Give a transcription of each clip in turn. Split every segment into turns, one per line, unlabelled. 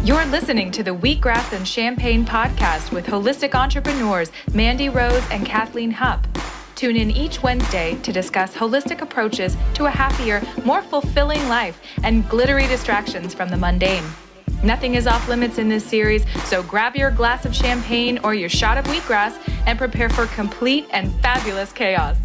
You're listening to the Wheatgrass and Champagne podcast with holistic entrepreneurs Mandi and Kathleen Hupp. Tune in each Wednesday to discuss holistic approaches to a happier, more fulfilling life and glittery distractions from the mundane. Nothing is off limits in this series, so grab your glass of champagne or your shot of wheatgrass and prepare for complete and fabulous chaos.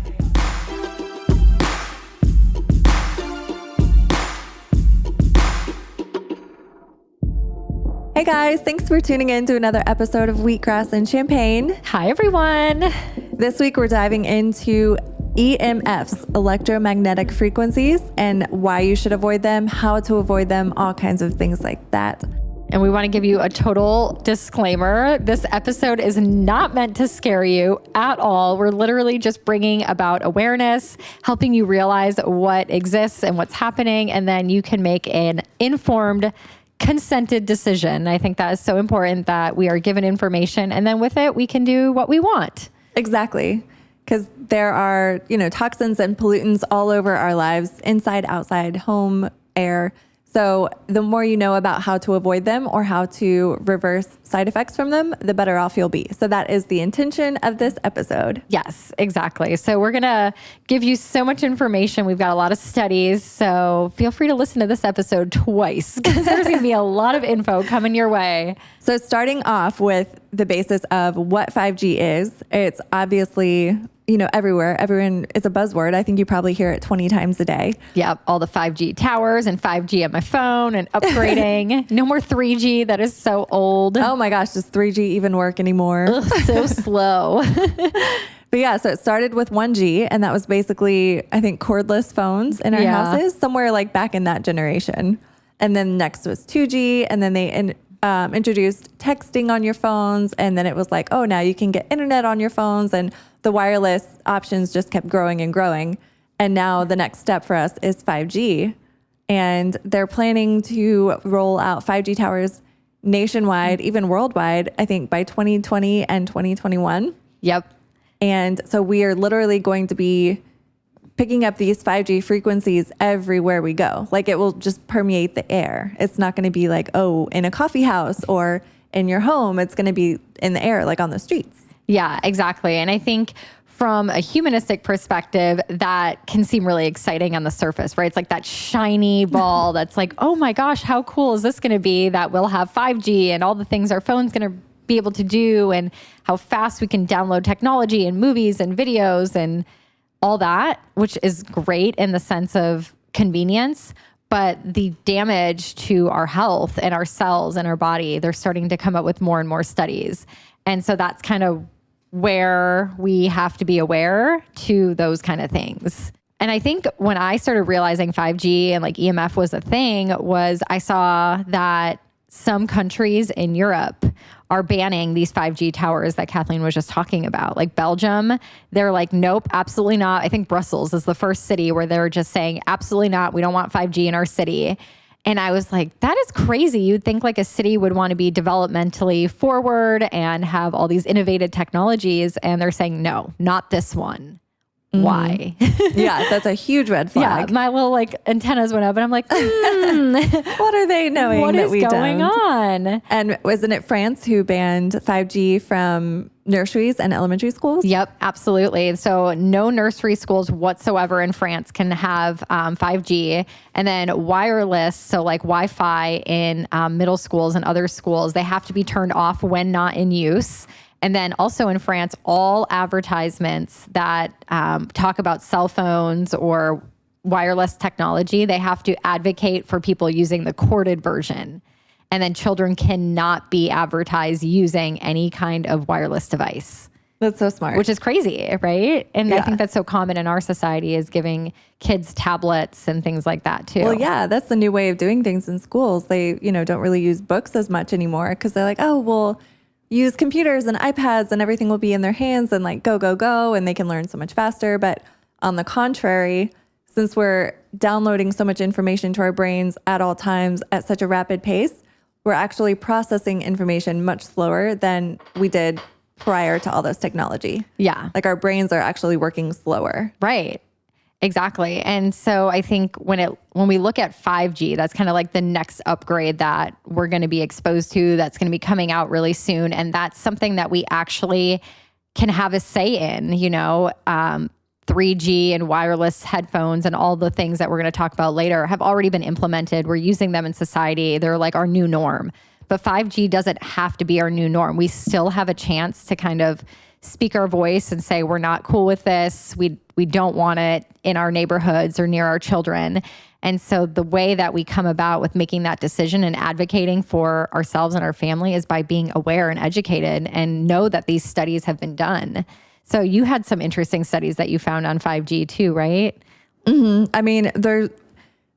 Hey guys, thanks for tuning in to another episode of Wheatgrass and Champagne.
Hi everyone.
This week we're diving into EMFs, electromagnetic frequencies, and why you should avoid them, how to avoid them, all kinds of things like that.
And we want to give you a total disclaimer. This episode is not meant to scare you at all. We're literally just bringing about awareness, helping you realize what exists and what's happening, and then you can make an informed, consented decision. I think that is so important that we are given information, and then with it, we can do what we want.
Exactly. Because there are, toxins and pollutants all over our lives, inside, outside, home, air. So the more you know about how to avoid them or how to reverse side effects from them, the better off you'll be. So that is the intention of this episode.
Yes, exactly. So we're going to give you so much information. We've got a lot of studies. So feel free to listen to this episode twice because there's going to be a lot of info coming your way.
So starting off with the basis of what 5G is, it's obviously everywhere. Everyone, it's a buzzword. I think you probably hear it 20 times a day.
Yep. All the 5G towers and 5G on my phone and upgrading. No more 3G. That is so old.
Oh my gosh. Does 3G even work anymore?
Ugh, so slow.
But yeah, so it started with 1G, and that was basically, I think, cordless phones in our houses, somewhere like back in that generation. And then next was 2G, and then they introduced texting on your phones, and then it was like, oh, now you can get internet on your phones, and the wireless options just kept growing and growing. And now the next step for us is 5G. And they're planning to roll out 5G towers nationwide, even worldwide, I think by 2020 and 2021.
Yep.
And so we are literally going to be picking up these 5G frequencies everywhere we go. Like it will just permeate the air. It's not going to be like, oh, in a coffee house or in your home. It's going to be in the air, like on the streets.
Yeah, exactly. And I think from a humanistic perspective, that can seem really exciting on the surface, right? It's like that shiny ball that's like, oh my gosh, how cool is this going to be that we'll have 5G and all the things our phone's going to be able to do and how fast we can download technology and movies and videos and all that, which is great in the sense of convenience. But the damage to our health and our cells and our body, they're starting to come up with more and more studies. And so that's kind of where we have to be aware to those kind of things. And I think when I started realizing 5G and like EMF was a thing, was I saw that some countries in Europe are banning these 5G towers that Kathleen was just talking about. Like Belgium, they're like, nope, absolutely not. I think Brussels is the first city where they're just saying, absolutely not. We don't want 5G in our city. And I was like, that is crazy. You'd think like a city would want to be developmentally forward and have all these innovative technologies. And they're saying, no, not this one. Mm-hmm. Why?
Yeah, that's a huge red flag.
Yeah, my little like antennas went up and I'm like,
what are they knowing that we don't?
What is going on?
And wasn't it France who banned 5G from nurseries and elementary schools?
Yep, absolutely. So no nursery schools whatsoever in France can have 5G. And then wireless, so like Wi-Fi in middle schools and other schools, they have to be turned off when not in use. And then also in France, all advertisements that talk about cell phones or wireless technology, they have to advocate for people using the corded version. And then children cannot be advertised using any kind of wireless device.
That's so smart.
Which is crazy, right? And I think that's so common in our society is giving kids tablets and things like that too.
Well, yeah, that's the new way of doing things in schools. They, don't really use books as much anymore because they're like, oh, well, use computers and iPads and everything will be in their hands and like go, go, go. And they can learn so much faster. But on the contrary, since we're downloading so much information to our brains at all times at such a rapid pace, we're actually processing information much slower than we did prior to all this technology.
Yeah.
Like our brains are actually working slower.
Right. Exactly. And so I think when we look at 5G, that's kind of like the next upgrade that we're going to be exposed to, that's going to be coming out really soon. And that's something that we actually can have a say in, 3G and wireless headphones and all the things that we're going to talk about later have already been implemented. We're using them in society. They're like our new norm. But 5G doesn't have to be our new norm. We still have a chance to kind of speak our voice and say, we're not cool with this. We don't want it in our neighborhoods or near our children. And so the way that we come about with making that decision and advocating for ourselves and our family is by being aware and educated and know that these studies have been done. So you had some interesting studies that you found on 5G too, right?
Mm-hmm. I mean, there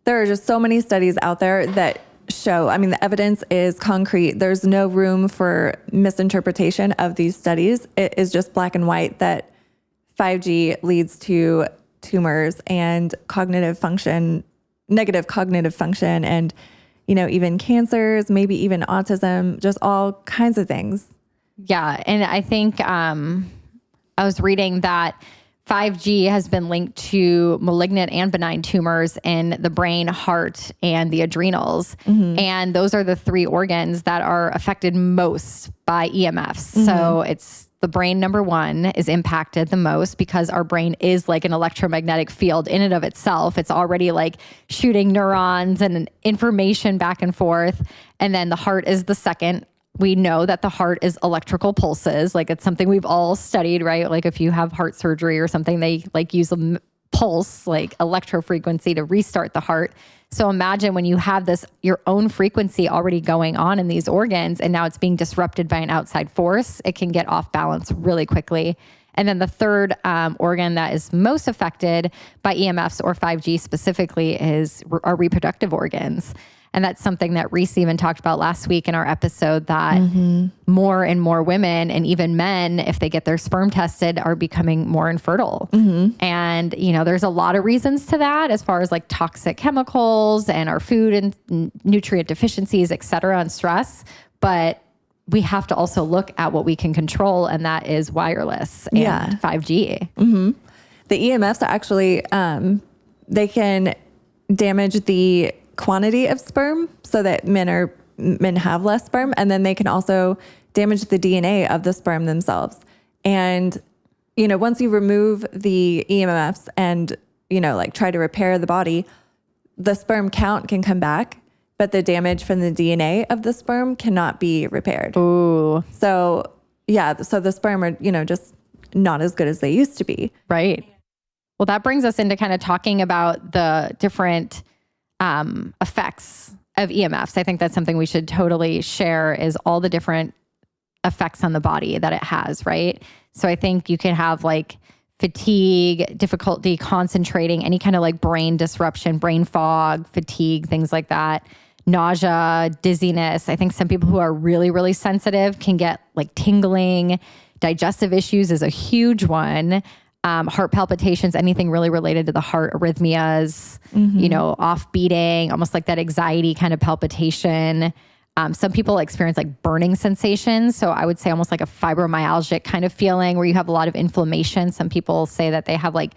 are just so many studies out there that show, the evidence is concrete. There's no room for misinterpretation of these studies. It is just black and white that 5G leads to tumors and negative cognitive function, and, even cancers, maybe even autism, just all kinds of things.
Yeah. And I think I was reading that 5G has been linked to malignant and benign tumors in the brain, heart, and the adrenals. Mm-hmm. And those are the 3 organs that are affected most by EMFs. Mm-hmm. So it's the brain, number 1, is impacted the most because our brain is like an electromagnetic field in and of itself. It's already like shooting neurons and information back and forth. And then the heart is the second. We know that the heart is electrical pulses. Like, it's something we've all studied, right? Like, if you have heart surgery or something, they like use a pulse, like electrofrequency, to restart the heart. So imagine when you have this, your own frequency already going on in these organs, and now it's being disrupted by an outside force, it can get off balance really quickly. And then the third organ that is most affected by EMFs or 5G specifically is our reproductive organs. And that's something that Reese even talked about last week in our episode, that more and more women and even men, if they get their sperm tested, are becoming more infertile. Mm-hmm. And, there's a lot of reasons to that, as far as like toxic chemicals and our food and nutrient deficiencies, et cetera, and stress. But we have to also look at what we can control, and that is wireless and 5G. Mm-hmm.
The EMFs actually, they can damage the quantity of sperm so that men have less sperm, and then they can also damage the DNA of the sperm themselves. And once you remove the EMFs and try to repair the body, the sperm count can come back, but the damage from the DNA of the sperm cannot be repaired.
Ooh.
So the sperm are just not as good as they used to be.
Right. Well, that brings us into kind of talking about the different effects of EMFs. I think that's something we should totally share, is all the different effects on the body that it has, right? So I think you can have like fatigue, difficulty concentrating, any kind of like brain disruption, brain fog, fatigue, things like that, nausea, dizziness. I think some people who are really, really sensitive can get like tingling. Digestive issues is a huge one. Heart palpitations, anything really related to the heart, arrhythmias, off beating, almost like that anxiety kind of palpitation. Some people experience like burning sensations. So I would say almost like a fibromyalgic kind of feeling where you have a lot of inflammation. Some people say that they have like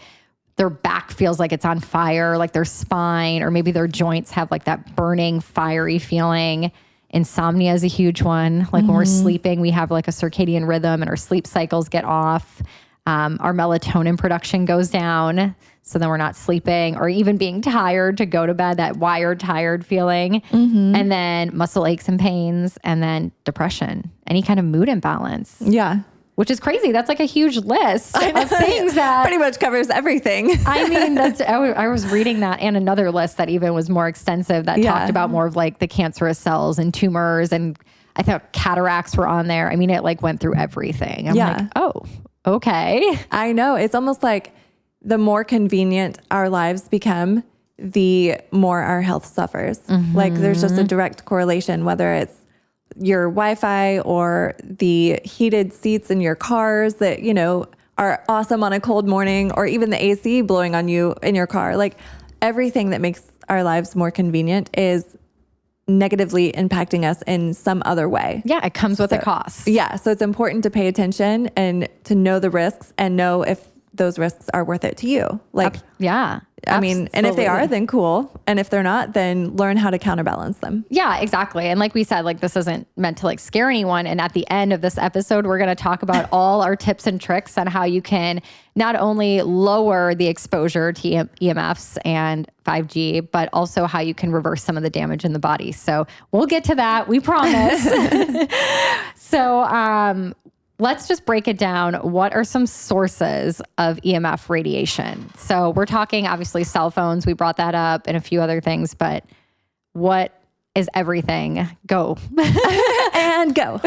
their back feels like it's on fire, like their spine, or maybe their joints have like that burning, fiery feeling. Insomnia is a huge one. Like when we're sleeping, we have like a circadian rhythm and our sleep cycles get off. Our melatonin production goes down. So then we're not sleeping, or even being tired to go to bed, that wired, tired feeling. Mm-hmm. And then muscle aches and pains, and then depression, any kind of mood imbalance.
Yeah.
Which is crazy. That's like a huge list of things that
pretty much covers everything.
I mean, I was reading that, and another list that even was more extensive that talked about more of like the cancerous cells and tumors. And I thought cataracts were on there. I mean, it like went through everything. I'm like, oh, okay.
I know. It's almost like the more convenient our lives become, the more our health suffers. Mm-hmm. Like there's just a direct correlation, whether it's your Wi-Fi or the heated seats in your cars that, are awesome on a cold morning, or even the AC blowing on you in your car. Like everything that makes our lives more convenient is negatively impacting us in some other way.
Yeah, it comes with a cost.
Yeah, so it's important to pay attention and to know the risks and know if those risks are worth it to you. Like,
yeah.
I mean, and if they are,
Absolutely.
then cool. And if they're not, then learn how to counterbalance them.
Yeah, exactly. And like we said, like this isn't meant to like scare anyone. And at the end of this episode, we're going to talk about all our tips and tricks on how you can not only lower the exposure to EMFs and 5G, but also how you can reverse some of the damage in the body. So we'll get to that. We promise. So, let's just break it down. What are some sources of EMF radiation? So we're talking obviously cell phones. We brought that up and a few other things, but what is everything? Go.
And go.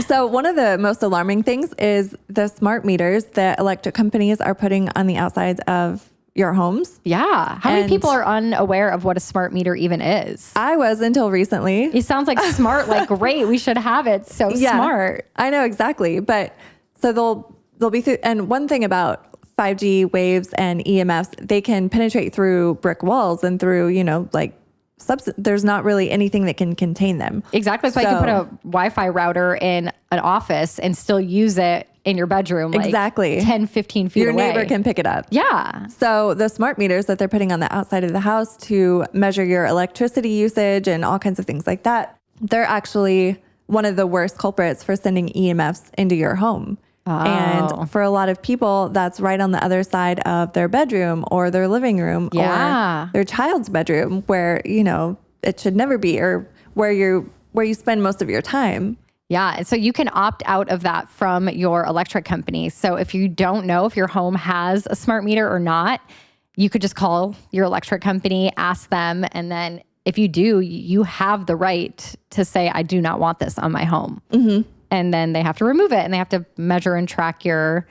So one of the most alarming things is the smart meters that electric companies are putting on the outsides of your homes.
Yeah. How many people are unaware of what a smart meter even is?
I was until recently.
It sounds like smart, like great. We should have it. So smart.
I know exactly. But so they'll be through. And one thing about 5G waves and EMFs, they can penetrate through brick walls and through, like there's not really anything that can contain them.
Exactly. So I can put a Wi-Fi router in an office and still use it in your bedroom. Like
exactly.
10, 15 feet
Your
away.
neighbor can pick it up.
Yeah.
So the smart meters that they're putting on the outside of the house to measure your electricity usage and all kinds of things like that, they're actually one of the worst culprits for sending EMFs into your home.
Oh.
And for a lot of people, that's right on the other side of their bedroom or their living room or their child's bedroom where, it should never be, or where you spend most of your time.
Yeah. And so you can opt out of that from your electric company. So if you don't know if your home has a smart meter or not, you could just call your electric company, ask them. And then if you do, you have the right to say, I do not want this on my home. Mm-hmm. And then they have to remove it and they have to measure and track your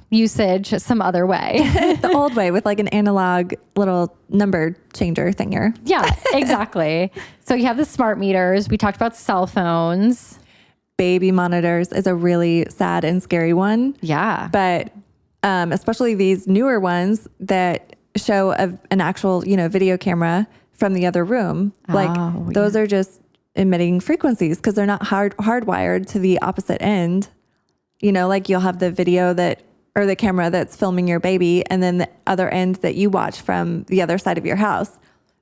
usage some other way.
The old way with like an analog little number changer thinger.
Yeah, exactly. So you have the smart meters. We talked about cell phones.
Baby monitors is a really sad and scary one.
Yeah.
But especially these newer ones that show an actual, video camera from the other room. Those are just emitting frequencies because they're not hardwired to the opposite end. Like you'll have the video or the camera that's filming your baby and then the other end that you watch from the other side of your house.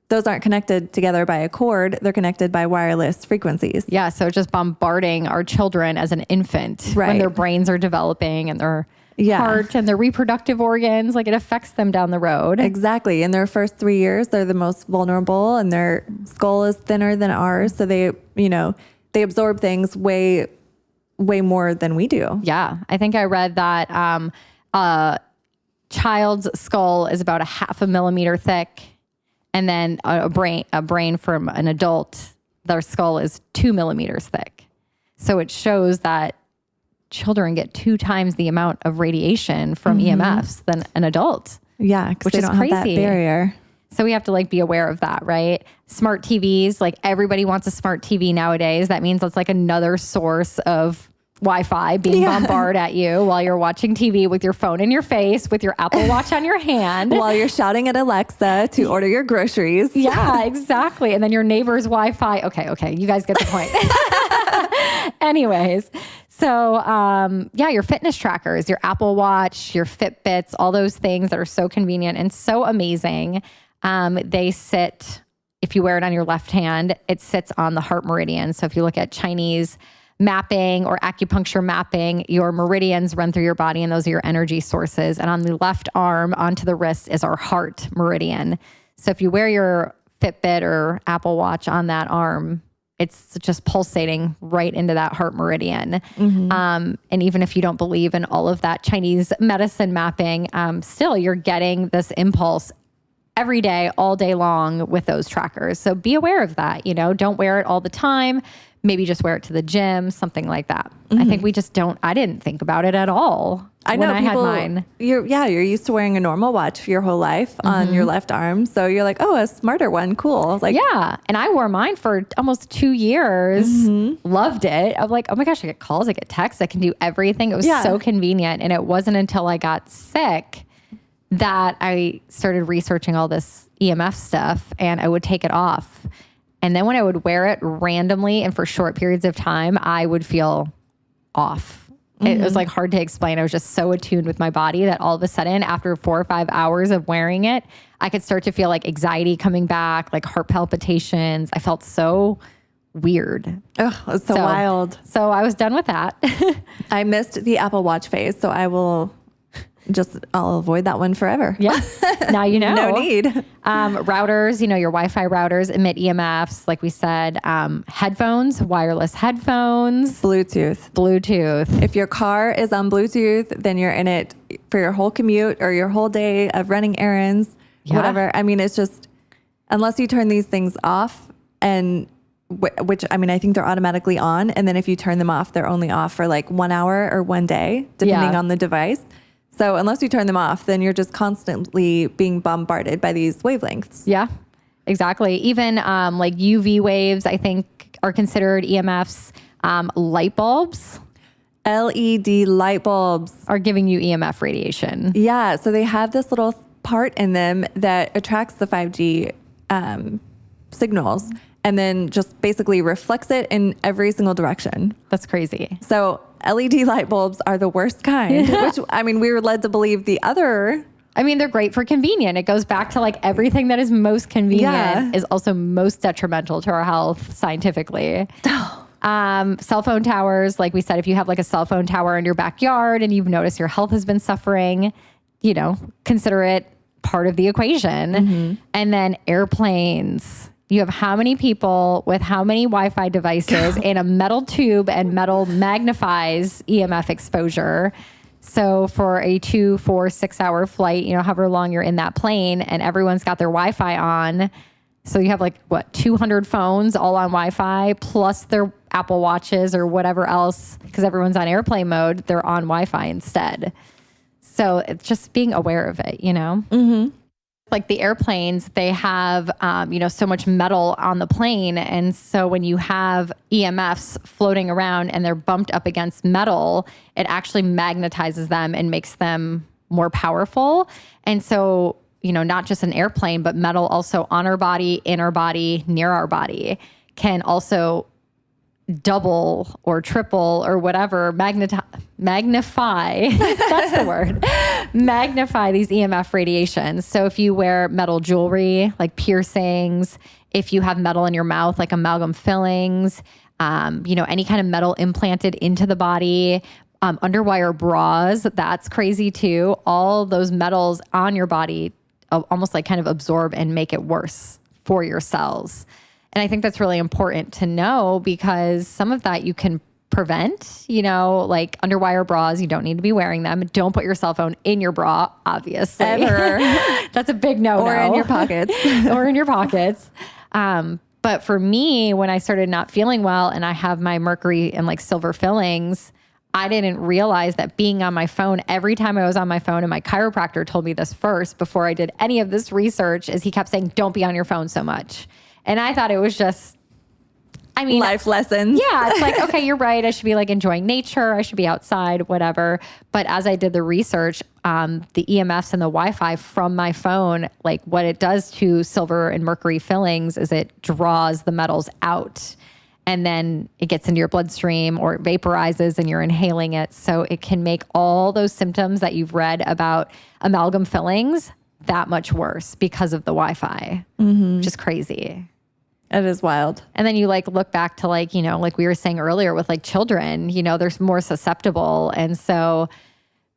Those aren't connected together by a cord. They're connected by wireless frequencies.
Yeah. So just bombarding our children as an infant when their brains are developing and their heart and their reproductive organs, like it affects them down the road.
Exactly. In their first 3 years, they're the most vulnerable and their skull is thinner than ours. So they absorb things way more than we do.
Yeah. I think I read that a child's skull is about 0.5 millimeter thick. And then a brain from an adult, their skull is 2 millimeters thick. So it shows that children get 2 times the amount of radiation from EMFs than an adult.
Yeah, because they don't have that barrier.
So we have to be aware of that, right? Smart TVs, everybody wants a smart TV nowadays. That means it's another source of Wi-Fi being bombarded at you while you're watching TV with your phone in your face, with your Apple Watch on your hand.
While you're shouting at Alexa to order your groceries.
Yeah, exactly. And then your neighbor's Wi-Fi. Okay. You guys get the point. Anyways. So, your fitness trackers, your Apple Watch, your Fitbits, all those things that are so convenient and so amazing. They sit, if you wear it on your left hand, it sits on the heart meridian. So if you look at Chinese mapping or acupuncture mapping, your meridians run through your body and those are your energy sources. And on the left arm onto the wrist is our heart meridian. So if you wear your Fitbit or Apple Watch on that arm, it's just pulsating right into that heart meridian. Mm-hmm. And even if you don't believe in all of that Chinese medicine mapping, still you're getting this impulse every day, all day long with those trackers. So be aware of that. Don't wear it all the time. Maybe just wear it to the gym, something like that. Mm-hmm. I think I didn't think about it at all.
I know
when
people,
I had mine.
You're used to wearing a normal watch your whole life on your left arm. So you're like, oh, a smarter one. Cool.
Yeah. And I wore mine for almost 2 years. Mm-hmm. Loved it. I'm like, oh my gosh, I get calls, I get texts, I can do everything. It was so convenient. And it wasn't until I got sick that I started researching all this EMF stuff and I would take it off. And then when I would wear it randomly and for short periods of time, I would feel off. It was like hard to explain. I was just so attuned with my body that all of a sudden, after 4 or 5 hours of wearing it, I could start to feel like anxiety coming back, like heart palpitations. I felt so weird.
Oh, it's so wild.
So I was done with that.
I missed the Apple Watch phase, so I'll avoid that one forever.
Yeah. Now you know.
No need.
Routers, your Wi-Fi routers emit EMFs, like we said. Headphones, wireless headphones. Bluetooth.
If your car is on Bluetooth, then you're in it for your whole commute or your whole day of running errands, whatever. I mean, it's just, unless you turn these things off, and which, I mean, I think they're automatically on. And then if you turn them off, they're only off for like 1 hour or 1 day, depending on the device. So unless you turn them off, then you're just constantly being bombarded by these wavelengths.
Yeah, exactly. Even like UV waves, I think, are considered EMFs. Light bulbs.
LED light bulbs
are giving you EMF radiation.
Yeah. So they have this little part in them that attracts the 5G signals and then just basically reflects it in every single direction.
That's crazy.
So LED light bulbs are the worst kind, which, I mean, we were led to believe the other.
I mean, they're great for convenient. It goes back to like everything that is most convenient is also most detrimental to our health scientifically. Cell phone towers, like we said, if you have like a cell phone tower in your backyard and you've noticed your health has been suffering, consider it part of the equation. And then airplanes. You have how many people with how many Wi-Fi devices in a metal tube, and metal magnifies EMF exposure. So for a 2, 4, 6 hour flight, however long you're in that plane, and everyone's got their Wi-Fi on. So you have 200 phones all on Wi-Fi plus their Apple Watches or whatever else, because everyone's on airplane mode, they're on Wi-Fi instead. So it's just being aware of it, Mm-hmm. Like the airplanes, they have, so much metal on the plane. And so when you have EMFs floating around and they're bumped up against metal, it actually magnetizes them and makes them more powerful. And so, not just an airplane, but metal also on our body, in our body, near our body can also double or triple or whatever, magnify, that's the word, magnify these EMF radiations. So if you wear metal jewelry, like piercings, if you have metal in your mouth, like amalgam fillings, any kind of metal implanted into the body, underwire bras, that's crazy too. All those metals on your body almost like kind of absorb and make it worse for your cells. And I think that's really important to know, because some of that you can prevent, like underwire bras, you don't need to be wearing them. Don't put your cell phone in your bra, obviously. Ever. That's a big no-no.
Or in your pockets.
Or in your pockets. But for me, when I started not feeling well and I have my mercury and silver fillings, I didn't realize that being on my phone, every time I was on my phone, and my chiropractor told me this first before I did any of this research, is he kept saying, don't be on your phone so much. And I thought it was just,
life lessons.
Yeah. It's like, okay, you're right. I should be enjoying nature. I should be outside, whatever. But as I did the research, the EMFs and the Wi-Fi from my phone, what it does to silver and mercury fillings is it draws the metals out, and then it gets into your bloodstream or it vaporizes and you're inhaling it. So it can make all those symptoms that you've read about amalgam fillings that much worse because of the Wi-Fi, which is crazy.
It is wild.
And then you look back to like we were saying earlier with children, they're more susceptible. And so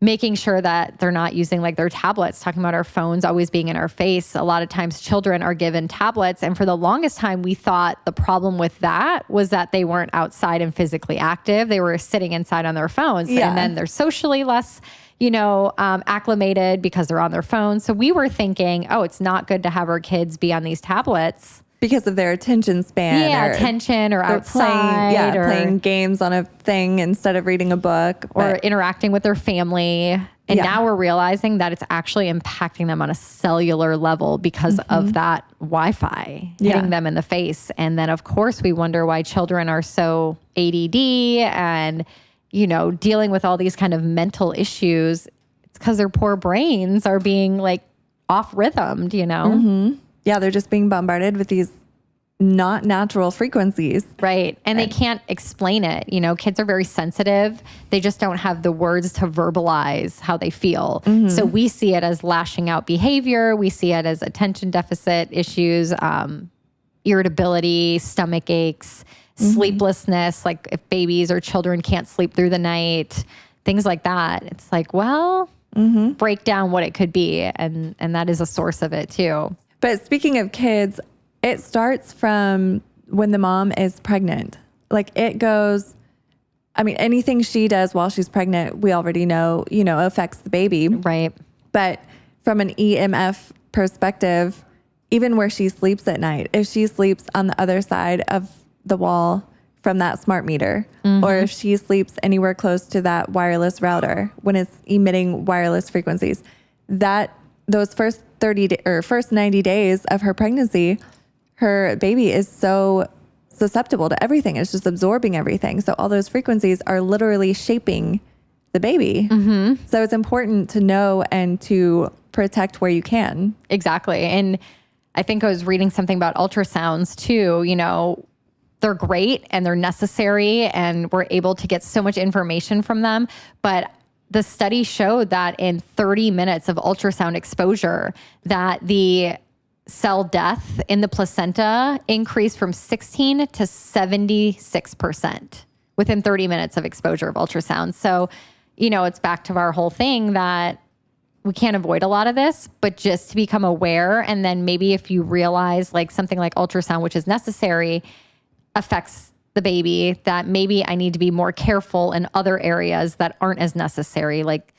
making sure that they're not using their tablets, talking about our phones always being in our face. A lot of times children are given tablets. And for the longest time, we thought the problem with that was that they weren't outside and physically active. They were sitting inside on their phones. Yeah. And then they're socially less acclimated because they're on their phones. So we were thinking, it's not good to have our kids be on these tablets.
Because of their attention span.
Yeah, attention or outside.
Playing games on a thing instead of reading a book.
Or interacting with their family. And now we're realizing that it's actually impacting them on a cellular level because of that Wi-Fi hitting them in the face. And then, of course, we wonder why children are so ADD and, dealing with all these kind of mental issues. It's because their poor brains are being off rhythmed,
Yeah, they're just being bombarded with these not natural frequencies.
Right. And they can't explain it. Kids are very sensitive. They just don't have the words to verbalize how they feel. So we see it as lashing out behavior. We see it as attention deficit issues, irritability, stomach aches, sleeplessness, like if babies or children can't sleep through the night, things like that. It's like, well, break down what it could be. And that is a source of it too.
But speaking of kids, it starts from when the mom is pregnant. Like it goes, anything she does while she's pregnant, we already know, affects the baby.
Right.
But from an EMF perspective, even where she sleeps at night, if she sleeps on the other side of the wall from that smart meter, or if she sleeps anywhere close to that wireless router when it's emitting wireless frequencies, that those first 90 days of her pregnancy, her baby is so susceptible to everything. It's just absorbing everything. So all those frequencies are literally shaping the baby. So it's important to know and to protect where you can.
Exactly. And I think I was reading something about ultrasounds too. They're great and they're necessary and we're able to get so much information from them. But the study showed that in 30 minutes of ultrasound exposure, that the cell death in the placenta increased from 16 to 76% within 30 minutes of exposure of ultrasound. So, it's back to our whole thing that we can't avoid a lot of this, but just to become aware. And then maybe if you realize like something like ultrasound, which is necessary, affects the baby, that maybe I need to be more careful in other areas that aren't as necessary. Like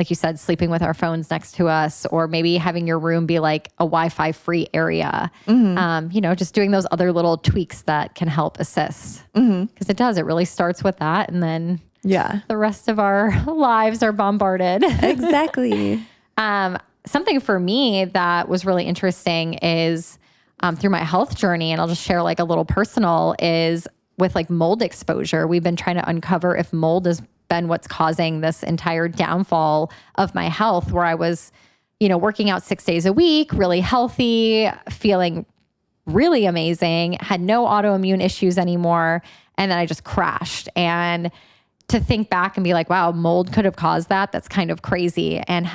you said, sleeping with our phones next to us, or maybe having your room be like a Wi-Fi free area. Just doing those other little tweaks that can help assist. Because it really starts with that. And then the rest of our lives are bombarded.
Exactly.
Something for me that was really interesting is through my health journey, and I'll just share like a little personal, is with like mold exposure. We've been trying to uncover if mold has been what's causing this entire downfall of my health, where I was, working out 6 days a week, really healthy, feeling really amazing, had no autoimmune issues anymore. And then I just crashed. And to think back and be like, wow, mold could have caused that. That's kind of crazy. And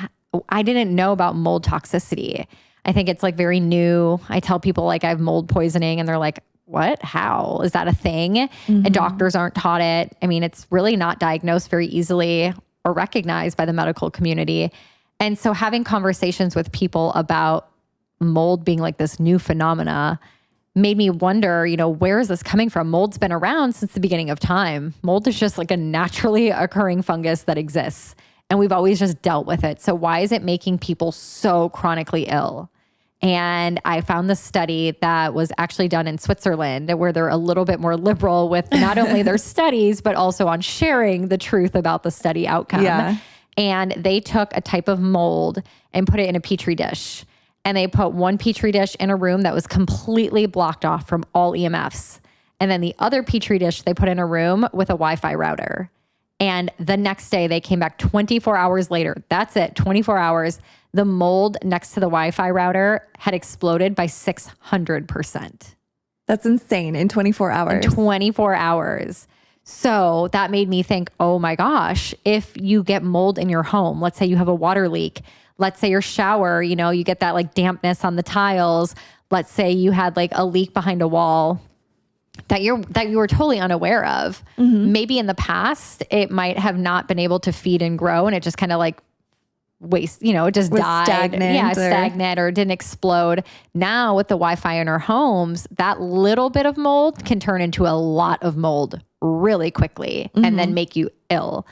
I didn't know about mold toxicity. I think it's like very new. I tell people like I have mold poisoning and they're like, what? How? Is that a thing? And doctors aren't taught it. It's really not diagnosed very easily or recognized by the medical community. And so having conversations with people about mold being like this new phenomena made me wonder, where is this coming from? Mold's been around since the beginning of time. Mold is just like a naturally occurring fungus that exists. And we've always just dealt with it. So why is it making people so chronically ill? And I found this study that was actually done in Switzerland, where they're a little bit more liberal with not only their studies, but also on sharing the truth about the study outcome. And they took a type of mold and put it in a Petri dish. And they put one Petri dish in a room that was completely blocked off from all EMFs. And then the other Petri dish they put in a room with a Wi-Fi router. And the next day they came back 24 hours later. That's it, 24 hours. The mold next to the Wi-Fi router had exploded by 600%.
That's insane. In 24 hours.
In 24 hours. So that made me think, oh my gosh, if you get mold in your home, let's say you have a water leak, let's say your shower, you get that like dampness on the tiles. Let's say you had like a leak behind a wall that you were totally unaware of. Maybe in the past, it might have not been able to feed and grow, and it just kind of like waste, it just died. Stagnant or didn't explode. Now with the Wi-Fi in our homes, that little bit of mold can turn into a lot of mold really quickly and then make you ill.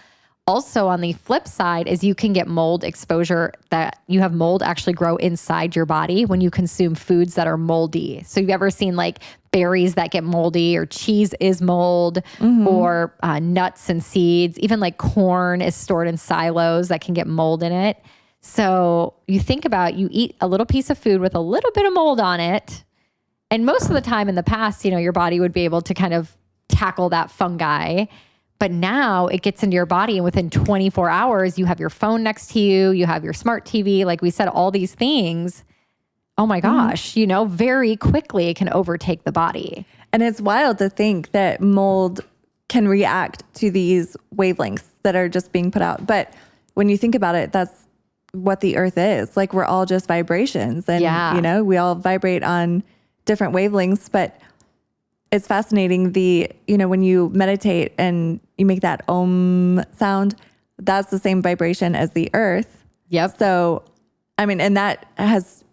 Also on the flip side is you can get mold exposure, that you have mold actually grow inside your body when you consume foods that are moldy. So you've ever seen like berries that get moldy, or cheese is mold, or nuts and seeds, even like corn is stored in silos that can get mold in it. So you think about, you eat a little piece of food with a little bit of mold on it. And most of the time in the past, your body would be able to kind of tackle that fungi. But now it gets into your body, and within 24 hours, you have your phone next to you, you have your smart TV, like we said, all these things oh my gosh, very quickly can overtake the body.
And it's wild to think that mold can react to these wavelengths that are just being put out. But when you think about it, that's what the earth is. Like, we're all just vibrations, and we all vibrate on different wavelengths. But it's fascinating, when you meditate and you make that om sound, that's the same vibration as the earth.
Yep.
So, and that has,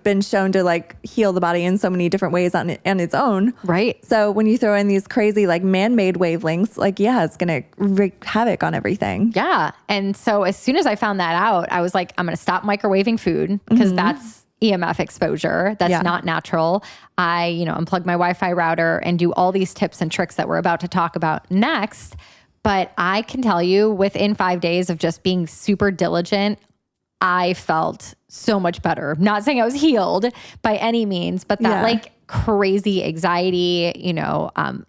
been shown to like heal the body in so many different ways on its own.
Right.
So when you throw in these crazy like man-made wavelengths, like, it's going to wreak havoc on everything.
Yeah. And so as soon as I found that out, I was like, I'm going to stop microwaving food because that's EMF exposure. That's not natural. I, unplug my Wi-Fi router and do all these tips and tricks that we're about to talk about next. But I can tell you, within 5 days of just being super diligent, I felt so much better. Not saying I was healed by any means, but that like crazy anxiety,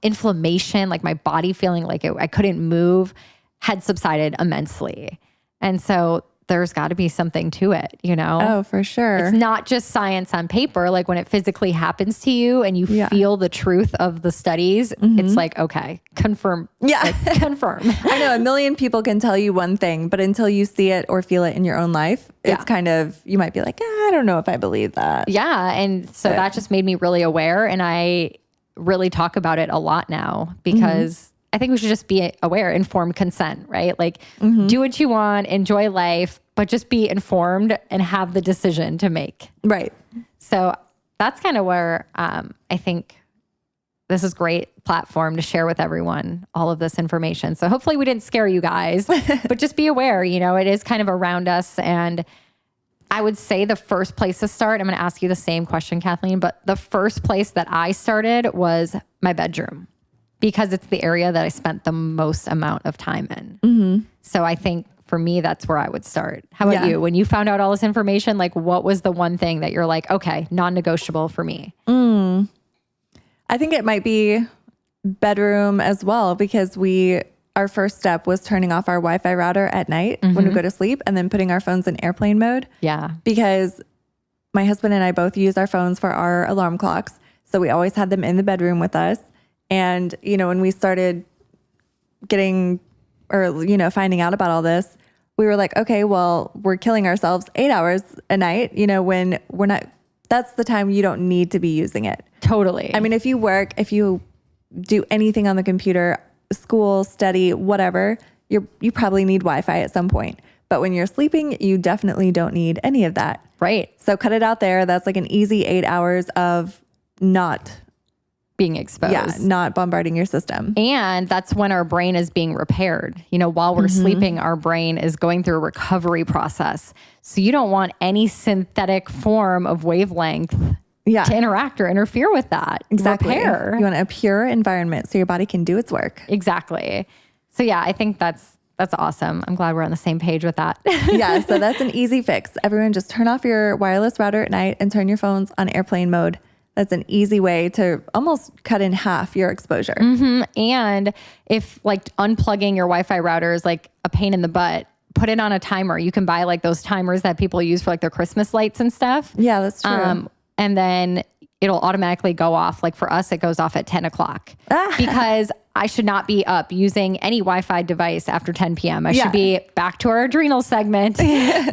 inflammation, like my body feeling like I couldn't move, had subsided immensely. And so there's got to be something to it,
Oh, for sure.
It's not just science on paper. Like, when it physically happens to you and you feel the truth of the studies, it's like, okay, confirm.
Yeah.
Like, confirm.
I know a million people can tell you one thing, but until you see it or feel it in your own life, it's kind of, you might be like, I don't know if I believe that.
Yeah. And so that just made me really aware. And I really talk about it a lot now because I think we should just be aware, informed consent, right? Like, do what you want, enjoy life, but just be informed and have the decision to make.
Right. So
that's kind of where I think this is great platform to share with everyone all of this information. So hopefully we didn't scare you guys, but just be aware, it is kind of around us. And I would say the first place to start, I'm going to ask you the same question, Kathleen, but the first place that I started was my bedroom, because it's the area that I spent the most amount of time in. So I think for me, that's where I would start. How about you? When you found out all this information, like, what was the one thing that you're like, okay, non-negotiable for me?
I think it might be bedroom as well, because our first step was turning off our Wi-Fi router at night when we go to sleep, and then putting our phones in airplane mode.
Yeah.
Because my husband and I both use our phones for our alarm clocks. So we always had them in the bedroom with us. And, when we started finding out about all this, we were like, okay, well, we're killing ourselves 8 hours a night, when we're not, that's the time you don't need to be using it.
Totally.
If you work, if you do anything on the computer, school, study, whatever, you probably need Wi-Fi at some point. But when you're sleeping, you definitely don't need any of that.
Right.
So cut it out there. That's like an easy 8 hours of not
being exposed.
Yeah, not bombarding your system.
And that's when our brain is being repaired. While we're sleeping, our brain is going through a recovery process. So you don't want any synthetic form of wavelength to interact or interfere with that.
Exactly.
Repair.
You want a pure environment so your body can do its work.
Exactly. So I think that's awesome. I'm glad we're on the same page with that.
So that's an easy fix. Everyone just turn off your wireless router at night and turn your phones on airplane mode. That's an easy way to almost cut in half your exposure.
And if like unplugging your Wi-Fi router is like a pain in the butt, put it on a timer. You can buy like those timers that people use for like their Christmas lights and stuff.
Yeah, that's true.
And then it'll automatically go off. Like for us, it goes off at 10 o'clock because I should not be up using any Wi-Fi device after 10 p.m. I should be back to our adrenal segment,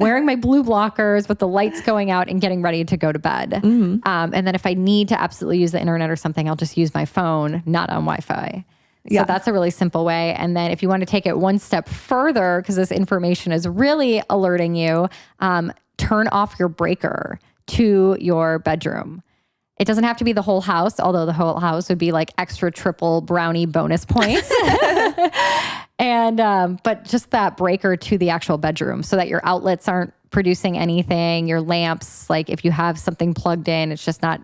wearing my blue blockers with the lights going out and getting ready to go to bed. And then if I need to absolutely use the internet or something, I'll just use my phone, not on Wi-Fi. So that's a really simple way. And then if you want to take it one step further, because this information is really alerting you, turn off your breaker to your bedroom. It doesn't have to be the whole house, although the whole house would be like extra triple brownie bonus points. But just that breaker to the actual bedroom so that your outlets aren't producing anything, your lamps, like if you have something plugged in, it's just not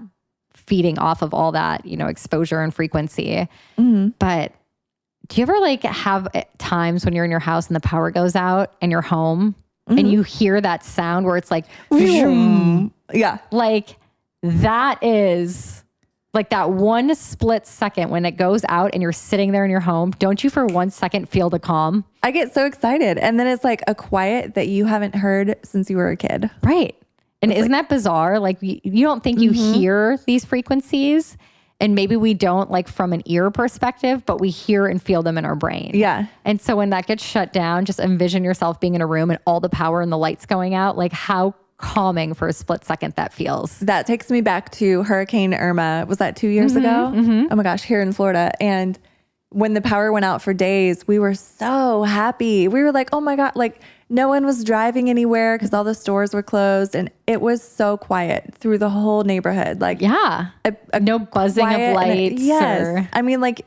feeding off of all that, exposure and frequency. But do you ever like have times when you're in your house and the power goes out and you're home and you hear that sound where it's like, like that is like that one split second when it goes out and you're sitting there in your home. Don't you for 1 second feel the calm?
I get so excited. And then it's like a quiet that you haven't heard since you were a kid.
Right. And isn't that bizarre? Like you don't think you hear these frequencies, and maybe we don't like from an ear perspective, but we hear and feel them in our brain.
Yeah.
And so when that gets shut down, just envision yourself being in a room and all the power and the lights going out, like how calming for a split second that feels.
That takes me back to Hurricane Irma. Was that 2 years ago? Oh my gosh, here in Florida. And when the power went out for days, we were so happy. We were like, oh my God, like no one was driving anywhere because all the stores were closed. And it was so quiet through the whole neighborhood. Like,
yeah, no buzzing of lights.
Yes. I mean, like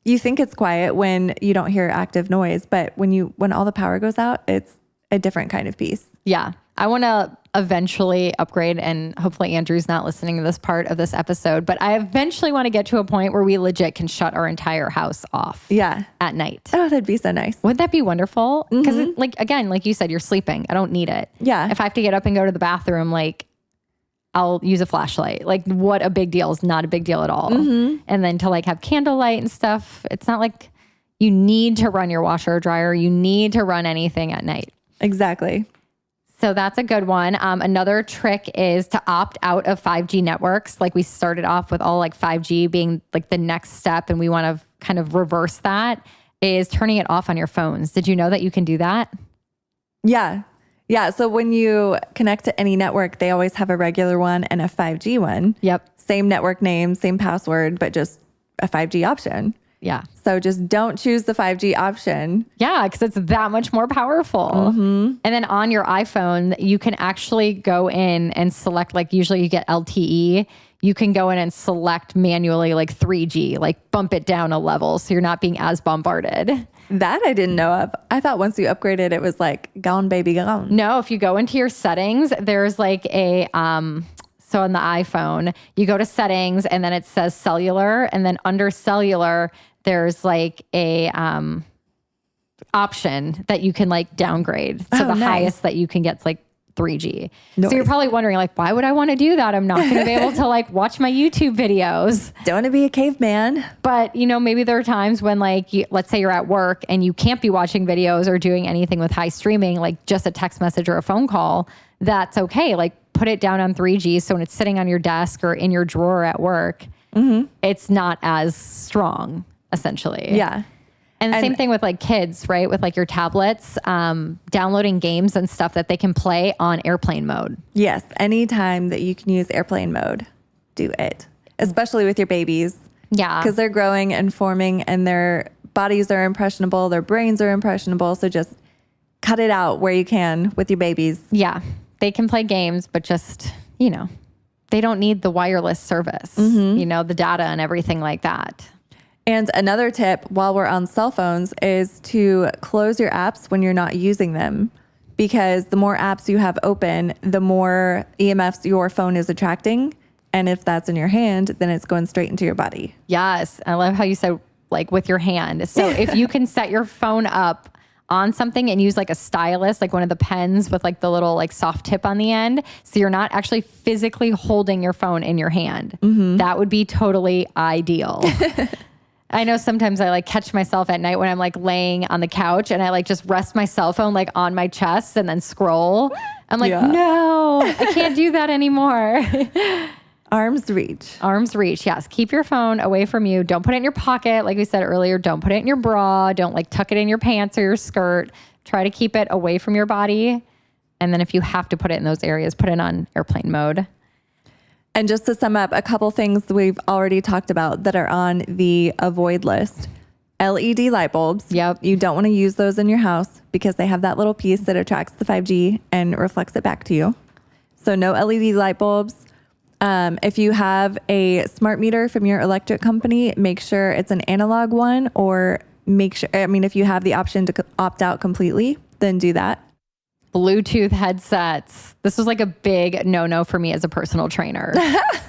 you think it's quiet when you don't hear active noise, but when all the power goes out, it's a different kind of peace.
Yeah. I want to eventually upgrade, and hopefully Andrew's not listening to this part of this episode, but I eventually want to get to a point where we legit can shut our entire house off.
Yeah.
At night.
Oh, that'd be so nice.
Wouldn't that be wonderful? Because like, again, like you said, you're sleeping. I don't need it.
Yeah.
If I have to get up and go to the bathroom, like I'll use a flashlight. Like what a big deal is not a big deal at all. And then to like have candlelight and stuff, it's not like you need to run your washer or dryer. You need to run anything at night.
Exactly.
So that's a good one. Another trick is to opt out of 5G networks. Like we started off with all like 5G being like the next step, and we want to kind of reverse that, is turning it off on your phones. Did you know that you can do that?
Yeah. Yeah. So when you connect to any network, they always have a regular one and a 5G one.
Yep.
Same network name, same password, but just a 5G option.
Yeah.
So just don't choose the 5G option.
Yeah, because it's that much more powerful. And then on your iPhone, you can actually go in and select, like usually you get LTE. You can go in and select manually like 3G, like bump it down a level so you're not being as bombarded.
That I didn't know of. I thought once you upgraded, it was like gone, baby, gone.
No, if you go into your settings, there's like a... So on the iPhone, you go to settings and then it says cellular, and then under cellular, there's like a option that you can like downgrade. So the highest that you can get is like 3G. So you're probably wondering like, why would I want to do that? I'm not going to be able to like watch my YouTube videos.
Don't want to be a caveman.
But you know, maybe there are times when like, let's say you're at work and you can't be watching videos or doing anything with high streaming, like just a text message or a phone call. That's okay. Like put it down on 3G. So when it's sitting on your desk or in your drawer at work, it's not as strong, essentially.
Yeah.
And the same thing with like kids, right? With like your tablets, downloading games and stuff that they can play on airplane mode.
Yes. Anytime that you can use airplane mode, do it. Especially with your babies.
Yeah.
Because they're growing and forming and their bodies are impressionable. Their brains are impressionable. So just cut it out where you can with your babies.
Yeah. They can play games, but just, you know, they don't need the wireless service, you know, the data and everything like that.
And another tip while we're on cell phones is to close your apps when you're not using them, because the more apps you have open, the more EMFs your phone is attracting. And if that's in your hand, then it's going straight into your body.
Yes. I love how you said like with your hand. So if you can set your phone up on something and use like a stylus, like one of the pens with like the little like soft tip on the end, so you're not actually physically holding your phone in your hand, that would be totally ideal. I know sometimes I like catch myself at night when I'm like laying on the couch and I like just rest my cell phone like on my chest and then scroll. I'm like, no, I can't do that anymore.
Arm's reach.
Arm's reach. Yes. Keep your phone away from you. Don't put it in your pocket. Like we said earlier, don't put it in your bra. Don't like tuck it in your pants or your skirt. Try to keep it away from your body. And then if you have to put it in those areas, put it on airplane mode.
And just to sum up, a couple things we've already talked about that are on the avoid list. LED light bulbs.
Yep.
You don't want to use those in your house because they have that little piece that attracts the 5G and reflects it back to you. So no LED light bulbs. If you have a smart meter from your electric company, make sure it's an analog one, or make sure, I mean, if you have the option to opt out completely, then do that.
Bluetooth headsets. This was like a big no-no for me as a personal trainer.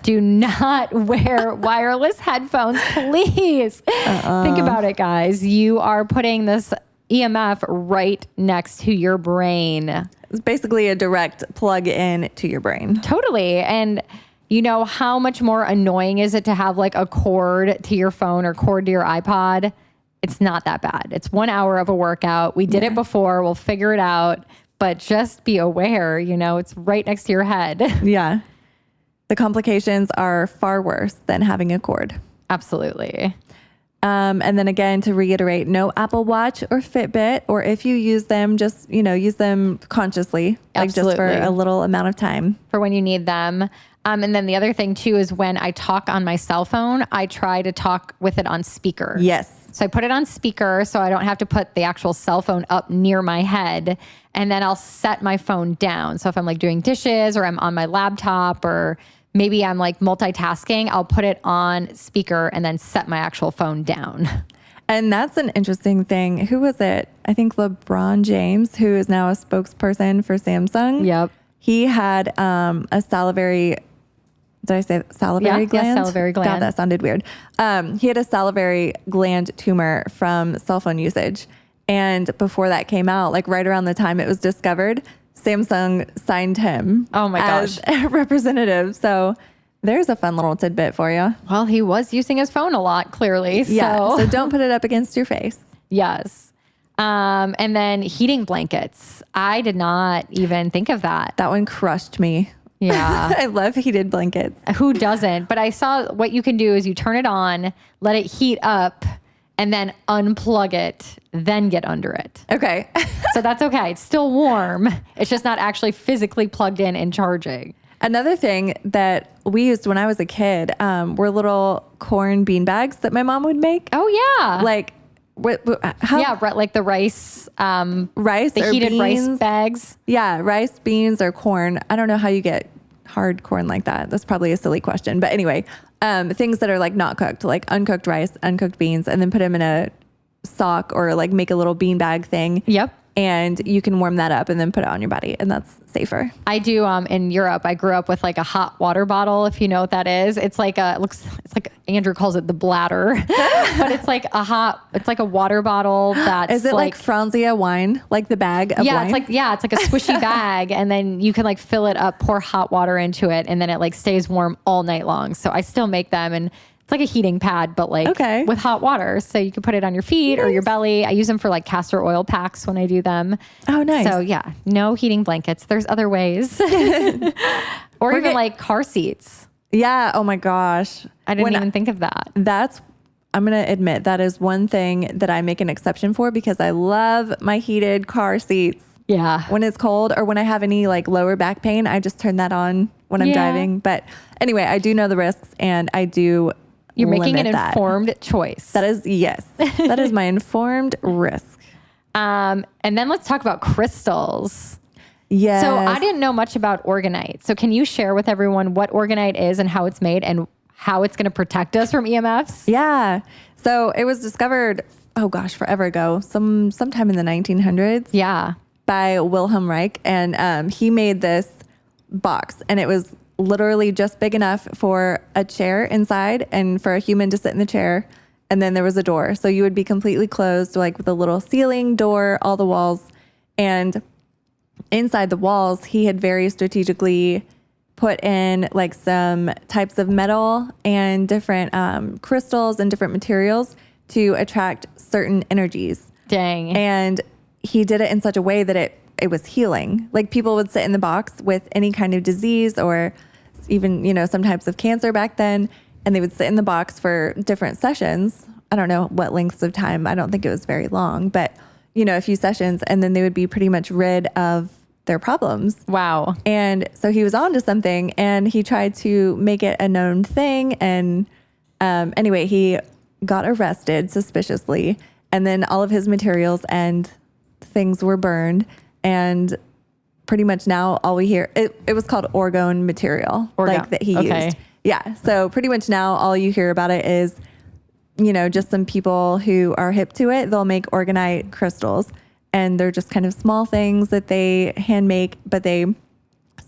Do not wear wireless headphones, please. Think about it, guys. You are putting this EMF right next to your brain.
It's basically a direct plug in to your brain.
Totally. And you know, how much more annoying is it to have like a cord to your phone or cord to your iPod? It's not that bad. It's 1 hour of a workout. We did it before. We'll figure it out. but just be aware, it's right next to your head.
Yeah. The complications are far worse than having a cord.
Absolutely.
And then again, to reiterate, no Apple Watch or Fitbit, or if you use them, just, use them consciously, like just for a little amount of time.
For when you need them. And then the other thing too is when I talk on my cell phone, I try to talk with it on speaker.
Yes.
So I put it on speaker so I don't have to put the actual cell phone up near my head. And then I'll set my phone down. So if I'm like doing dishes or I'm on my laptop or maybe I'm like multitasking, I'll put it on speaker and then set my actual phone down.
And that's an interesting thing. Who was it? I think LeBron James, who is now a spokesperson for Samsung.
Yep.
He had a salivary, did I say salivary gland?
Yeah, salivary gland.
God, that sounded weird. He had a salivary gland tumor from cell phone usage. And before that came out, like right around the time it was discovered, Samsung signed him as a representative. So there's a fun little tidbit for you.
Well, he was using his phone a lot, clearly.
Yeah. So don't put it up against your face.
Yes. And then heating blankets. I did not even think of that.
That one crushed me.
Yeah.
I love heated blankets.
Who doesn't? But I saw what you can do is you turn it on, let it heat up, and then unplug it, then get under it.
Okay.
So that's okay. It's still warm. It's just not actually physically plugged in and charging.
Another thing that we used when I was a kid were little corn bean bags that my mom would make.
Oh, yeah.
Like,
like the rice,
rice,
the
or
heated
beans.
rice bags.
Yeah, rice, beans, or corn. I don't know how you get hard corn like that. That's probably a silly question. But anyway, things that are like not cooked, like uncooked rice, uncooked beans, and then put them in a sock or like make a little bean bag thing.
Yep.
And you can warm that up and then put it on your body, and that's safer.
I do. In Europe, I grew up with like a hot water bottle, if you know what that is. It's like it's like Andrew calls it the bladder, but it's like a water bottle that's
Is it like Franzia wine, like the bag of wine?
It's like a squishy bag, and then you can like fill it up, pour hot water into it, and then it like stays warm all night long. So I still make them, and it's like a heating pad, but like with hot water. So you can put it on your feet or your belly. I use them for like castor oil packs when I do them.
Oh, nice.
So yeah, no heating blankets. There's other ways. Or even like car seats.
Yeah. Oh my gosh.
I didn't even think of that.
I'm going to admit that is one thing that I make an exception for because I love my heated car seats.
Yeah.
When it's cold or when I have any like lower back pain, I just turn that on when I'm driving. But anyway, I do know the risks and I do.
You're making an informed choice.
That is, yes. That is my informed risk.
And then let's talk about crystals.
Yes.
So I didn't know much about organite. So can you share with everyone what organite is and how it's made and how it's going to protect us from EMFs?
Yeah. So it was discovered, forever ago, sometime in the 1900s.
Yeah.
By Wilhelm Reich. And he made this box, and it was literally just big enough for a chair inside and for a human to sit in the chair. And then there was a door. So you would be completely closed, like with a little ceiling, door, all the walls. And inside the walls, he had very strategically put in like some types of metal and different crystals and different materials to attract certain energies.
Dang.
And he did it in such a way that it was healing. Like people would sit in the box with any kind of disease or even, some types of cancer back then. And they would sit in the box for different sessions. I don't know what lengths of time. I don't think it was very long, but a few sessions. And then they would be pretty much rid of their problems.
Wow.
And so he was on to something and he tried to make it a known thing. And anyway, he got arrested suspiciously. And then all of his materials and things were burned. And pretty much now all we hear, it was called orgone material, like that he used. Yeah. So pretty much now all you hear about it is, just some people who are hip to it. They'll make organite crystals and they're just kind of small things that they hand make, but they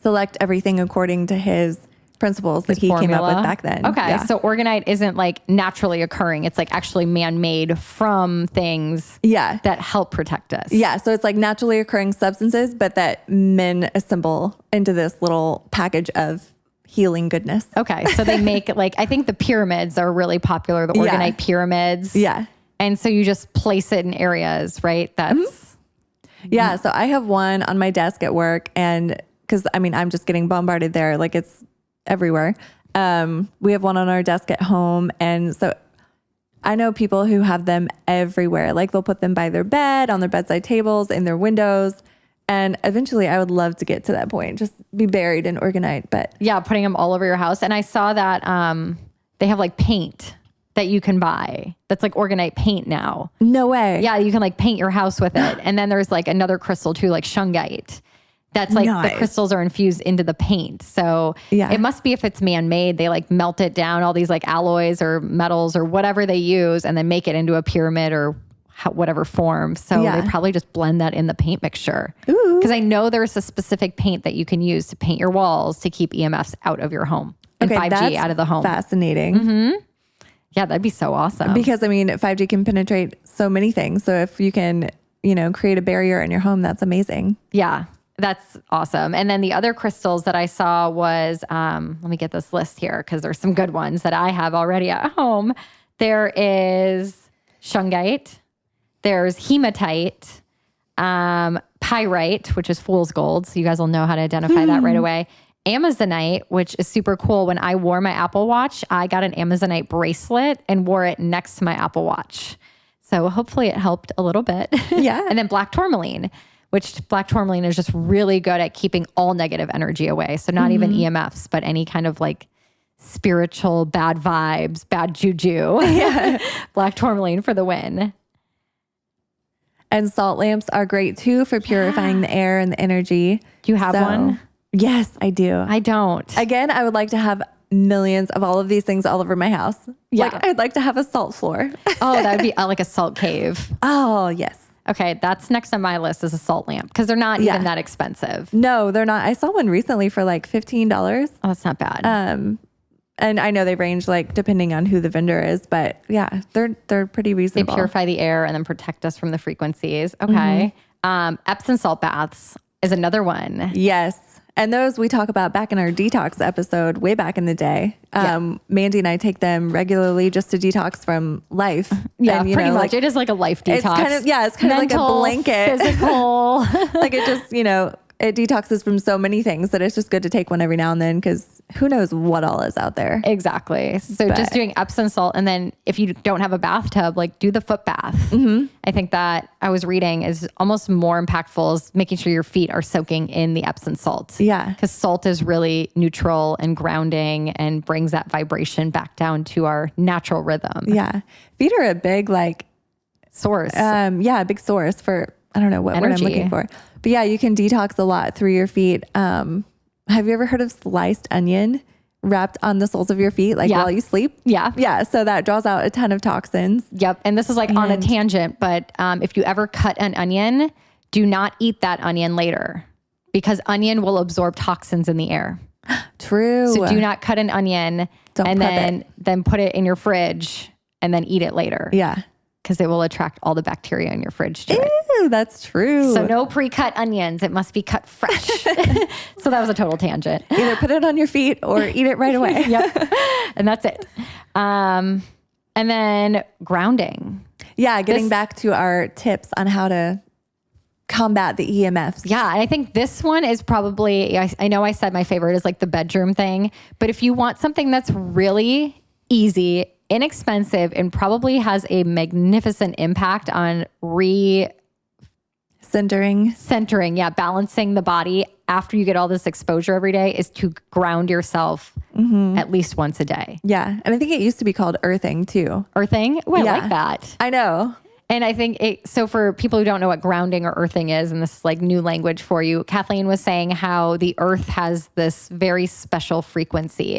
select everything according to his principles that he came up with back then.
Okay.
Yeah.
So organite isn't like naturally occurring. It's like actually man-made from things that help protect us.
Yeah. So it's like naturally occurring substances, but that men assemble into this little package of healing goodness.
Okay. So they make I think the pyramids are really popular, the organite pyramids.
Yeah.
And so you just place it in areas, right? That's
Yeah. So I have one on my desk at work, and because I'm just getting bombarded there. Like it's everywhere. We have one on our desk at home. And so I know people who have them everywhere. Like they'll put them by their bed, on their bedside tables, in their windows. And eventually I would love to get to that point, just be buried in organite. But
yeah, putting them all over your house. And I saw that they have like paint that you can buy. That's like organite paint now.
No way.
Yeah, you can like paint your house with it. And then there's like another crystal too, like shungite. That's like the crystals are infused into the paint. So it must be, if it's man-made, they like melt it down, all these like alloys or metals or whatever they use, and then make it into a pyramid or whatever form. So they probably just blend that in the paint mixture. Because I know there's a specific paint that you can use to paint your walls to keep EMFs out of your home and 5G out of the home.
Fascinating.
Mm-hmm. Yeah, that'd be so awesome.
Because 5G can penetrate so many things. So if you can, create a barrier in your home, that's amazing.
Yeah. That's awesome. And then the other crystals that I saw was, let me get this list here because there's some good ones that I have already at home. There is shungite, there's hematite, pyrite, which is fool's gold. So you guys will know how to identify that right away. Amazonite, which is super cool. When I wore my Apple Watch, I got an Amazonite bracelet and wore it next to my Apple Watch. So hopefully it helped a little bit.
Yeah.
And then black tourmaline, which black tourmaline is just really good at keeping all negative energy away. So not even EMFs, but any kind of like spiritual bad vibes, bad juju. Black tourmaline for the win.
And salt lamps are great too for purifying the air and the energy.
Do you have one?
Yes, I do.
I don't.
Again, I would like to have millions of all of these things all over my house.
Yeah.
Like I'd like to have a salt floor.
Oh, that would be like a salt cave.
Oh, yes.
Okay, that's next on my list is a salt lamp because they're not even that expensive.
No, they're not. I saw one recently for like $15.
Oh, that's not bad.
And I know they range like depending on who the vendor is, but yeah, they're pretty reasonable.
They purify the air and then protect us from the frequencies. Okay. Epsom salt baths is another one.
Yes. And those we talk about back in our detox episode way back in the day. Mandi and I take them regularly just to detox from life.
Yeah,
and,
pretty much. It is like a life detox.
It's kind of like a blanket.
Physical.
Like it just, it detoxes from so many things that it's just good to take one every now and then because who knows what all is out there.
Exactly. So just doing Epsom salt. And then if you don't have a bathtub, like do the foot bath. I think that I was reading is almost more impactful is making sure your feet are soaking in the Epsom salt.
Yeah.
Because salt is really neutral and grounding and brings that vibration back down to our natural rhythm.
Yeah. Feet are a big
source.
A big source for, I don't know what word I'm looking for. But yeah, you can detox a lot through your feet. Have you ever heard of sliced onion wrapped on the soles of your feet, while you sleep?
Yeah.
Yeah. So that draws out a ton of toxins.
Yep. And this is on a tangent, but if you ever cut an onion, do not eat that onion later because onion will absorb toxins in the air.
True.
So do not cut an onion then put it in your fridge and then eat it later.
Yeah.
Because it will attract all the bacteria in your fridge to it.
Ew, that's true.
So no pre-cut onions. It must be cut fresh. So that was a total tangent.
Either put it on your feet or eat it right away.
Yep. And that's it. And then grounding.
Yeah, getting back to our tips on how to combat the EMFs.
Yeah, and I think this one is probably, I know I said my favorite is like the bedroom thing, but if you want something that's really easy, inexpensive, and probably has a magnificent impact on
centering,
balancing the body after you get all this exposure every day is to ground yourself at least once a day.
Yeah. And I think it used to be called earthing too.
Earthing? Oh, I like that.
I know.
And I think so for people who don't know what grounding or earthing is, and this is like new language for you, Kathleen was saying how the earth has this very special frequency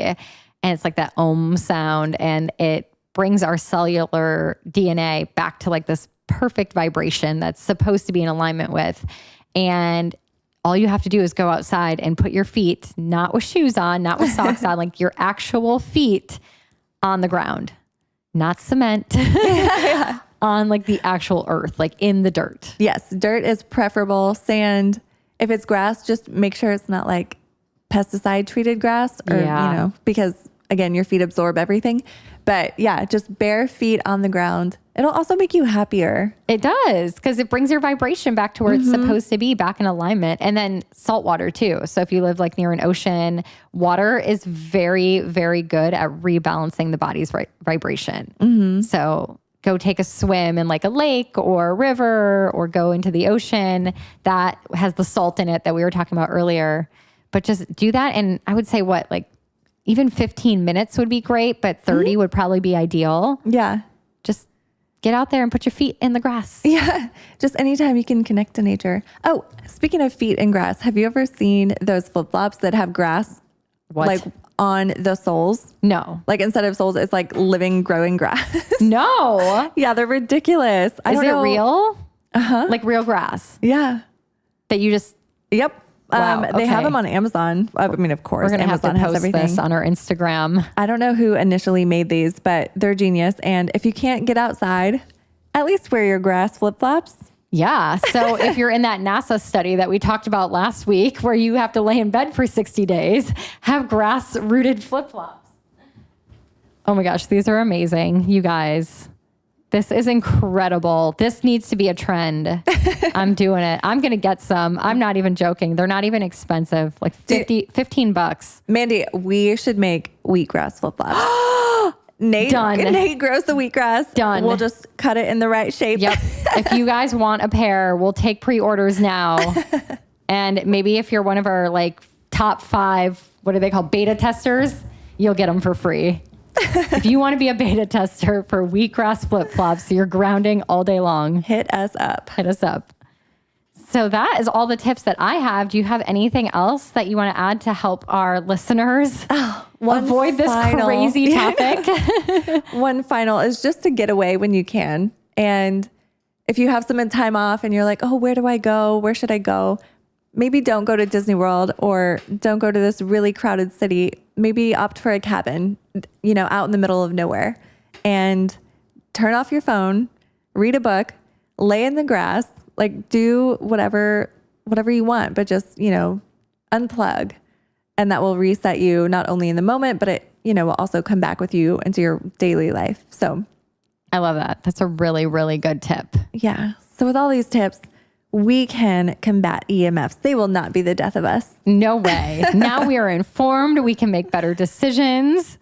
and it's like that Om sound, and it brings our cellular DNA back to like this perfect vibration that's supposed to be in alignment with. And all you have to do is go outside and put your feet, not with shoes on, not with socks on, like your actual feet on the ground, not cement, on like the actual earth, like in the dirt.
Yes. Dirt is preferable. Sand. If it's grass, just make sure it's not like pesticide treated grass or, because again, your feet absorb everything. But yeah, just bare feet on the ground, It'll also make you happier.
It does, because it brings your vibration back to where it's supposed to be, back in alignment. And then salt water too. So if you live like near an ocean, water is very, very good at rebalancing the body's vibration. So go take a swim in like a lake or a river, or go into the ocean that has the salt in it that we were talking about earlier. But just do that. And I would say even 15 minutes would be great, but 30 would probably be ideal.
Yeah.
Just get out there and put your feet in the grass.
Yeah. Just anytime you can connect to nature. Oh, speaking of feet and grass, have you ever seen those flip-flops that have grass like on the soles?
No.
Like instead of soles, it's like living, growing grass.
No.
Yeah, they're ridiculous.
Is it real? Like real grass?
Yeah.
That you just...
Yep.
Wow,
They have
okay.
them on Amazon. I mean, of course,
We're going to have to
Amazon has
post
everything.
this on our Instagram.
I don't know who initially made these, but they're genius. And if you can't get outside, at least wear your grass flip-flops.
Yeah. So if you're in that NASA study that we talked about last week, where you have to lay in bed for 60 days, have grass-rooted flip-flops. Oh my gosh, these are amazing, you guys. This is incredible. This needs to be a trend. I'm doing it. I'm going to get some. I'm not even joking. They're not even expensive. Like $15.
Mandy, we should make wheatgrass flip-flops. Nate grows the wheatgrass.
Done.
We'll just cut it in the right shape.
Yep. If you guys want a pair, we'll take pre-orders now. And maybe if you're one of our like top 5, what are they called? Beta testers, you'll get them for free. If you want to be a beta tester for wheatgrass flip-flops, you're grounding all day long.
Hit us up.
Hit us up. So that is all the tips that I have. Do you have anything else that you want to add to help our listeners avoid this crazy topic?
One final is just to get away when you can. And if you have some time off and you're like, oh, where do I go? Where should I go? Maybe don't go to Disney World or don't go to this really crowded city. Maybe opt for a cabin, out in the middle of nowhere, and turn off your phone, read a book, lay in the grass, like do whatever you want, but just, unplug. And that will reset you not only in the moment, but it, will also come back with you into your daily life. So
I love that. That's a really, really good tip.
Yeah. So with all these tips, we can combat EMFs. They will not be the death of us.
No way. Now we are informed. We can make better decisions.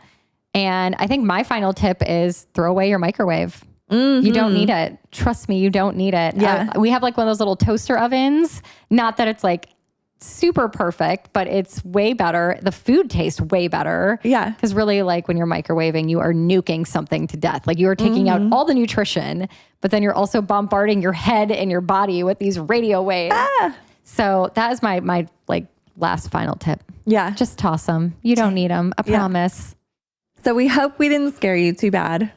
And I think my final tip is throw away your microwave. You don't need it. Trust me, you don't need it.
Yeah.
We have like one of those little toaster ovens. Not that it's like super perfect, but it's way better. The food tastes way better.
Yeah.
Because really, like when you're microwaving, you are nuking something to death. Like you are taking out all the nutrition, but then you're also bombarding your head and your body with these radio waves. So that is my like last final tip.
Yeah.
Just toss them. You don't need them. I promise.
So we hope we didn't scare you too bad.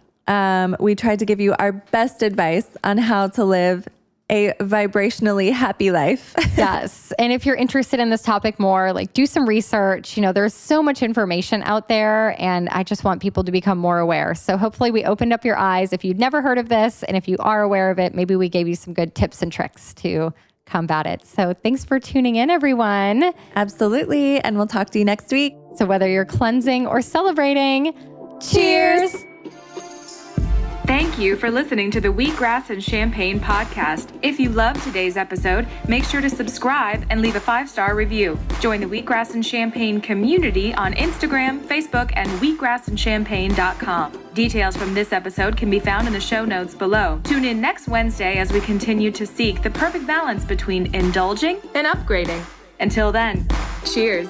We tried to give you our best advice on how to live a vibrationally happy life.
Yes. And if you're interested in this topic more, like do some research. There's so much information out there, and I just want people to become more aware. So hopefully we opened up your eyes if you'd never heard of this, and if you are aware of it, maybe we gave you some good tips and tricks to combat it. So thanks for tuning in, everyone.
Absolutely. And we'll talk to you next week.
So whether you're cleansing or celebrating, cheers.
Thank you for listening to the Wheatgrass and Champagne podcast. If you loved today's episode, make sure to subscribe and leave a 5-star review. Join the Wheatgrass and Champagne community on Instagram, Facebook, and wheatgrassandchampagne.com. Details from this episode can be found in the show notes below. Tune in next Wednesday as we continue to seek the perfect balance between indulging and upgrading. Until then, cheers.